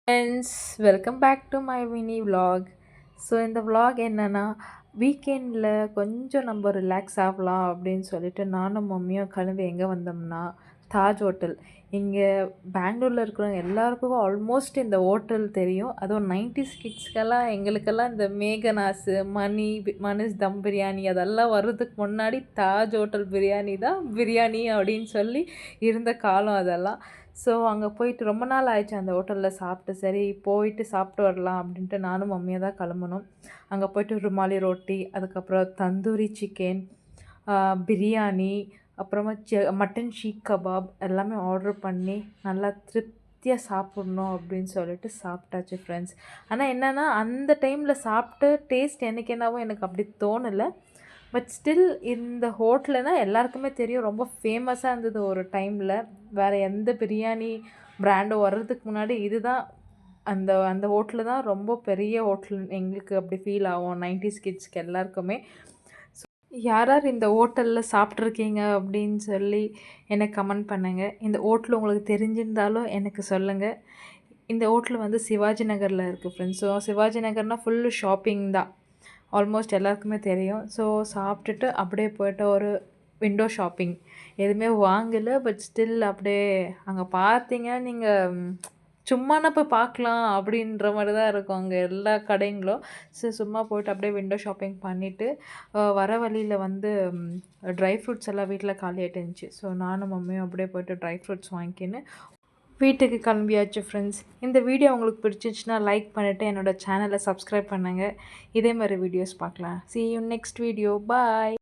Friends, welcome back to my mini vlog. So இந்த vlog என்னென்னா, வீக்கெண்டில் கொஞ்சம் நம்ம ரிலாக்ஸ் ஆகலாம் அப்படின்னு சொல்லிட்டு நானும் மம்மியும் கிளம்பி எங்கே வந்தோம்னா தாஜ் ஹோட்டல். இங்கே பெங்களூரில் இருக்கிறவங்க எல்லாருக்கும் ஆல்மோஸ்ட் இந்த ஹோட்டல் தெரியும். அதுவும் 90s கிட்ஸ்க்கெல்லாம் எங்களுக்கெல்லாம் இந்த மேகனாஸு மனிஷ் தம் பிரியாணி அதெல்லாம் வர்றதுக்கு முன்னாடி தாஜ் ஹோட்டல் பிரியாணி தான் பிரியாணி அப்படின்னு சொல்லி இருந்த காலம் அதெல்லாம். ஸோ அங்கே போயிட்டு ரொம்ப நாள் ஆயிடுச்சு அந்த ஹோட்டலில் சாப்பிட்டு. சரி போயிட்டு சாப்பிட்டு வரலாம் அப்படின்ட்டு நானும் மம்மியாக தான் கிளம்பணும். அங்கே போயிட்டு ருமாலி ரொட்டி, அதுக்கப்புறம் தந்தூரி சிக்கன், பிரியாணி, அப்புறமா மட்டன் ஷீக் கபாப் எல்லாமே ஆர்டர் பண்ணி நல்லா திருப்தியாக சாப்பிட்ணும் அப்படின்னு சொல்லிட்டு சாப்பிட்டாச்சு ஃப்ரெண்ட்ஸ். ஆனால் என்னென்னா அந்த டைமில் சாப்பிட்டு டேஸ்ட் எனக்கு என்னவோ எனக்கு அப்படி தோணலை. பட் ஸ்டில் இந்த ஹோட்டலுனா எல்லாருக்குமே தெரியும், ரொம்ப ஃபேமஸாக இருந்தது ஒரு டைமில். வேறு எந்த பிரியாணி பிராண்டும் வர்றதுக்கு முன்னாடி இதுதான், அந்த அந்த ஹோட்டலு தான் ரொம்ப பெரிய ஹோட்டல் எங்களுக்கு அப்படி ஃபீல் ஆகும் 90s கிட்ஸ்க்கு எல்லாருக்குமே. யார் யார் இந்த ஹோட்டலில் சாப்பிட்ருக்கீங்க அப்படின்னு சொல்லி எனக்கு கமெண்ட் பண்ணுங்கள். இந்த ஹோட்டல் உங்களுக்கு தெரிஞ்சிருந்தாலும் எனக்கு சொல்லுங்கள். இந்த ஹோட்டல் வந்து சிவாஜி நகரில் இருக்குது ஃப்ரெண்ட்ஸ். ஸோ சிவாஜி நகர்னால் ஃபுல்லு ஷாப்பிங் தான், ஆல்மோஸ்ட் எல்லாருக்குமே தெரியும். ஸோ சாப்பிட்டுட்டு அப்படியே போய்ட்டு ஒரு விண்டோ ஷாப்பிங், எதுவுமே வாங்கலை. பட் ஸ்டில் அப்படியே அங்கே பார்த்தீங்கன்னா நீங்கள் சும்மானா போய் பார்க்கலாம் அப்படின்ற மாதிரி தான் இருக்கும் அங்கே எல்லா கடைங்களும். ஸோ சும்மா போய்ட்டு அப்படியே விண்டோ ஷாப்பிங் பண்ணிவிட்டு வர வழியில் வந்து ட்ரை ஃப்ரூட்ஸ் எல்லாம் வீட்டில் காலியாகிட்டு இருந்துச்சு. ஸோ நானும் மம்மியும் அப்படியே போய்ட்டு ட்ரை ஃப்ரூட்ஸ் வாங்கிக்கின்னு வீட்டுக்கு கிளம்பியாச்சு ஃப்ரெண்ட்ஸ். இந்த வீடியோ உங்களுக்கு பிடிச்சிச்சுன்னா லைக் பண்ணிவிட்டு என்னோடய சேனலை சப்ஸ்கிரைப் பண்ணுங்கள். இதே மாதிரி வீடியோஸ் பார்க்கலாம். See you next video. Bye.